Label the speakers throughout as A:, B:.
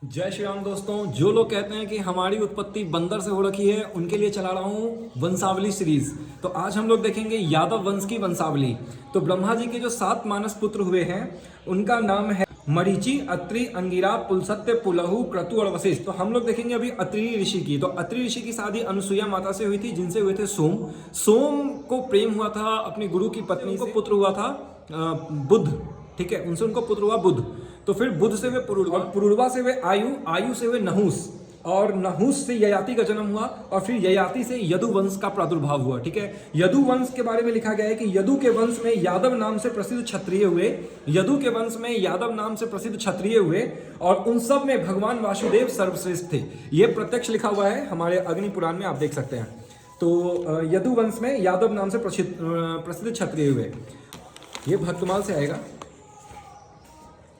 A: जय श्री राम दोस्तों। जो लोग कहते हैं कि हमारी उत्पत्ति बंदर से हो रखी है, उनके लिए चला रहा हूँ वंशावली सीरीज। तो आज हम लोग देखेंगे यादव वंश की वंशावली। तो ब्रह्मा जी के जो 7 मानस पुत्र हुए हैं उनका नाम है मरीचि, अत्रि, अंगिरा, पुलसत्य, पुलहु, क्रतु और वशिष्ठ। तो हम लोग देखेंगे अभी अत्रि ऋषि की। तो अत्रि ऋषि की शादी अनुसुईया माता से हुई थी, जिनसे हुए थे सोम। सोम को प्रेम हुआ था अपनी गुरु की पत्नी को, पुत्र हुआ था बुध। ठीक है, उनसे उनको पुत्र हुआ बुध। तो फिर बुध से वे पुरुरवा, पुरुरवा से वे आयु, आयु से वे नहुस, और नहुस से ययाति का जन्म हुआ, और फिर ययाति से यदु वंश का प्रादुर्भाव हुआ। ठीक है, यदु वंश के बारे में लिखा गया है कि यदु के वंश में यादव नाम से प्रसिद्ध क्षत्रिय हुए। यदु के वंश में यादव नाम से प्रसिद्ध क्षत्रिय हुए, और उन सब में भगवान वासुदेव सर्वश्रेष्ठ थे। ये प्रत्यक्ष लिखा हुआ है हमारे अग्नि पुराण में, आप देख सकते हैं। तो यदु वंश में यादव नाम से प्रसिद्ध क्षत्रिय हुए। ये भक्तमाल से आएगा।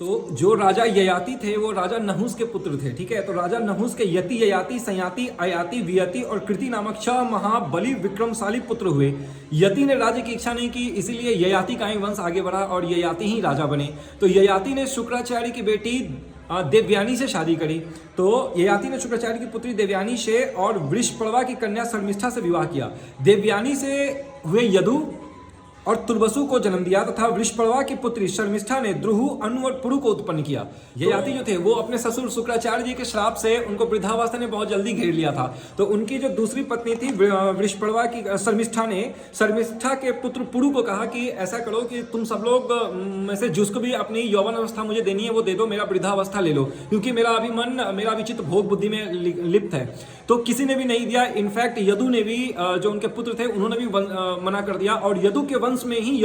A: तो जो राजा ययाति थे वो राजा नहुस के पुत्र थे। ठीक है, तो राजा नहुस के यति, ययाति, संयाति, अयाति, वियति और कृति नामक 6 महाबली विक्रमशाली पुत्र हुए। यति ने राज्य की इच्छा नहीं की, इसीलिए ययाति का ही वंश आगे बढ़ा और ययाति ही राजा बने। तो ययाति ने शुक्राचार्य की बेटी देवयानी से शादी करी। तो ययाति ने शुक्राचार्य की पुत्री देवयानी से और वृषपर्वा की कन्या शर्मिष्ठा से विवाह किया। देवयानी से हुए यदु और तुर्बसु को जन्म दिया, तथा वृषपर्वा की पुत्री शर्मिष्ठा ने द्रुहु, अनु और पुरु को उत्पन्न किया। ययाति जो थे वो अपने ससुर शुक्राचार्य जी के श्राप से उनको वृद्धावस्था ने बहुत जल्दी घेर लिया था। तो उनकी जो दूसरी पत्नी थी वृषपर्वा की शर्मिष्ठा ने शर्मिष्ठा के पुत्र पुरु को कहा कि ऐसा करो कि तुम सब लोग में से जिसको भी अपनी यौवन अवस्था मुझे देनी है वो दे दो, मेरा वृद्धावस्था ले लो, क्योंकि मेरा अभी मन, मेरा विचित्र भोग बुद्धि में लिप्त है। तो किसी ने भी नहीं दिया। इनफैक्ट यदु ने भी, जो उनके पुत्र थे उन्होंने भी मना कर दिया। और यदु के वंश में ही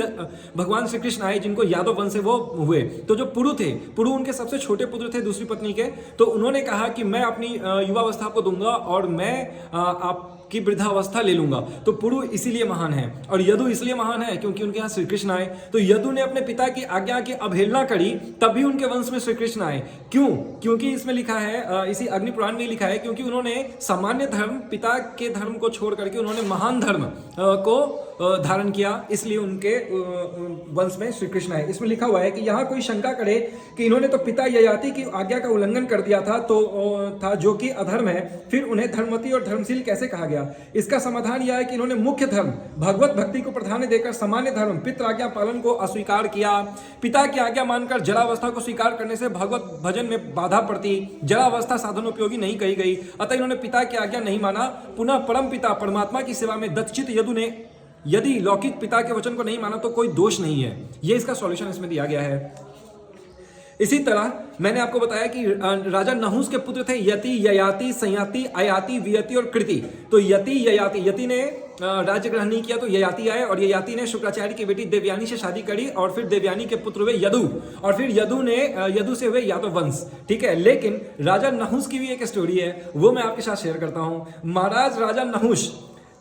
A: भगवान श्री कृष्ण आए, जिनको यादव वंश से वो हुए। तो जो पुरु थे, पुरु उनके सबसे छोटे पुत्र थे दूसरी पत्नी के। तो उन्होंने कहा कि मैं अपनी युवावस्था को दूंगा और मैं आपकी वृद्धावस्था ले लूंगा। तो पुरु इसीलिए महान है, और यदु इसलिए महान है क्योंकि उनके यहाँ श्री कृष्ण आए। तो यदु ने अपने पिता की आज्ञा की अवहेलना करी, तभी उनके वंश में श्री कृष्ण आए। क्यों? क्योंकि इसमें लिखा है, इसी अग्नि पुराण में लिखा है, क्योंकि उन्होंने सामान्य धर्म, पिता के धर्म को छोड़ करके उन्होंने महान धर्म को धारण किया, इसलिए उनके वंश में श्री कृष्ण आए। इसमें लिखा हुआ है कि यहाँ कोई शंका करे कि इन्होंने तो पिता ययाति की आज्ञा का उल्लंघन कर दिया था, जो कि अधर्म है, फिर उन्हें धर्मवती और धर्मशील कैसे कहा गया? इसका समाधान यह है कि इन्होंने मुख्य धर्म भगवत भक्ति को प्राधान्य देकर सामान्य धर्म पितृ आज्ञा पालन को अस्वीकार किया। पिता की आज्ञा मानकर जलावस्था को स्वीकार करने से भगवत भजन में बाधा पड़ती, जलावस्था साधन उपयोगी नहीं कही गई, अतः इन्होंने पिता की आज्ञा नहीं माना। पुनः परम पिता परमात्मा की सेवा में दक्षित यदु ने यदि लौकिक पिता के वचन को नहीं माना तो कोई दोष नहीं है। यह इसका सॉल्यूशन इसमें दिया गया है। इसी तरह मैंने आपको बताया कि राजा नहुस के पुत्र थे यति, ययाति, संयाति, अयाति, वियति और कृति। तो यति, ययाति, यति ने राज्य ग्रहण नहीं किया तो ययाति आए, और ययाति ने शुक्राचार्य की बेटी देवयानी से शादी करी, और फिर देवयानी के पुत्र हुए यदु, और फिर यदु से हुए यादव वंश। ठीक है, लेकिन राजा नहुस की भी एक स्टोरी है, वो मैं आपके साथ शेयर करता हूं। महाराज राजा नहुस,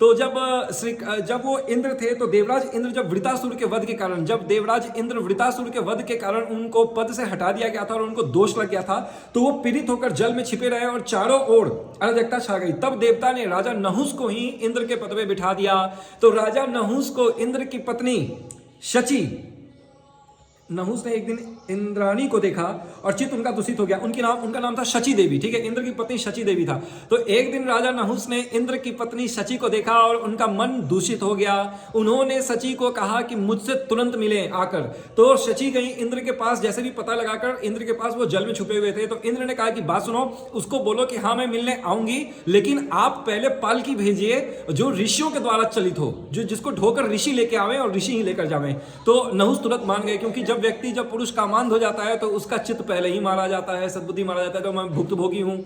A: तो जब वो इंद्र थे, तो देवराज इंद्र जब वृतासुर के वध के कारण, जब देवराज इंद्र वृतासुर के वध के कारण उनको पद से हटा दिया गया था और उनको दोष लग गया था, तो वो पीड़ित होकर जल में छिपे रहे और चारों ओर अराजकता छा गई। तब देवता ने राजा नहुस को ही इंद्र के पद पे बिठा दिया। तो राजा नहुस को इंद्र की पत्नी शची, नहुस ने एक दिन इंद्राणी को देखा और चित्त उनका दूषित हो गया। उनका नाम था शची देवी। ठीक है, इंद्र की पत्नी शची देवी था। तो एक दिन राजा नहुस ने इंद्र की पत्नी शची को देखा और उनका मन दूषित हो गया। उन्होंने शची को कहा कि मुझसे तुरंत मिले आकर। तो शची गई इंद्र के पास, जैसे भी पता लगाकर इंद्र के पास वो जल में छुपे हुए थे। तो इंद्र ने कहा कि बात सुनो, उसको बोलो कि हाँ मैं मिलने आऊंगी, लेकिन आप पहले पालकी भेजिए जो ऋषियों के द्वारा चलित हो, जो जिसको ढोकर ऋषि लेके आवे और ऋषि ही लेकर जावे। तो नहुस तुरंत मान गए, क्योंकि जब पुरुष कामांध हो जाता है तो उसका चित्त पहले ही मारा जाता है, सद्बुद्धि मारा जाता है, तो मैं भुक्तभोगी हूं।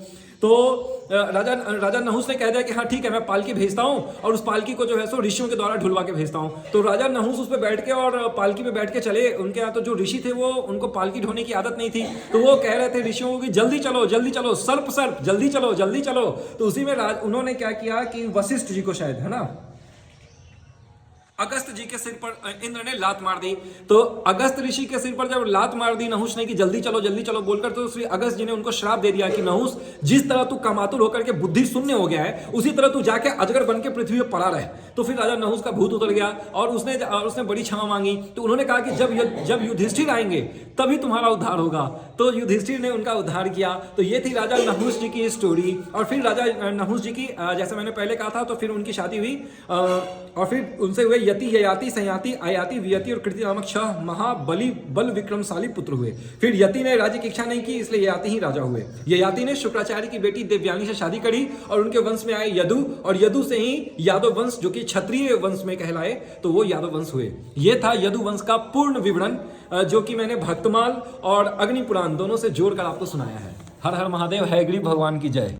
A: तो राजा नहुस ने कह दिया कि हाँ ठीक है, मैं पालकी भेजता हूं, और उस पालकी को जो है सो ऋषियों के द्वारा ढुलवा के भेजता हूं। तो राजा नहुस उस पर बैठ के और पालकी पे बैठ के चले। उनके यहाँ तो जो ऋषि थे वो, उनको पालकी ढोने की आदत नहीं थी, तो वो कह रहे थे ऋषियों को कि जल्दी चलो जल्दी चलो, सर्प सर्प जल्दी चलो जल्दी चलो। तो उसी में उन्होंने क्या किया कि वशिष्ठ जी को, शायद है ना, अगस्त जी के सिर पर इंद्र ने लात मार दी। तो अगस्त ऋषि के सिर पर जब लात मार दी नहुष ने कि जल्दी चलो बोलकर, तो श्री अगस्त जी ने उनको श्राप दे दिया कि नहुष, जिस तरह तू कामातुर होकर के बुद्धि शून्य हो गया है, उसी तरह तू जाके अजगर बन के पृथ्वी पर पड़ा रहे। तो फिर राजा नहुष का भूत उतर गया और उसने बड़ी क्षमा मांगी। तो उन्होंने कहा कि जब युधिष्ठिर आएंगे तभी तुम्हारा उद्धार होगा। तो युधिष्ठिर ने उनका उद्धार किया। तो ये थी राजा नहुष जी की स्टोरी। और फिर राजा नहुष जी की जैसे मैंने पहले कहा था, तो फिर उनकी शादी हुई और फिर उनसे हुए यति, ययाति, संयाति, अयाति, वियति और कृति नामक 6 महाबली बल विक्रमशाली पुत्र हुए। फिर यति ने राज्य की इच्छा नहीं की, इसलिए ययाति ही राजा हुए। ययाति ने शुक्राचार्य की बेटी देवयानी से शादी करी और उनके वंश में आए यदु, और यदु से ही यादव वंश जो कि क्षत्रिय वंश में कहलाए, तो वो यादव वंश हुए। ये था यदु वंश का पूर्ण विवरण, जो कि मैंने भक्तमाल और अग्नि पुराण दोनों से जोड़कर आपको सुनाया है। हर हर महादेव, है ग्रीव भगवान की जय।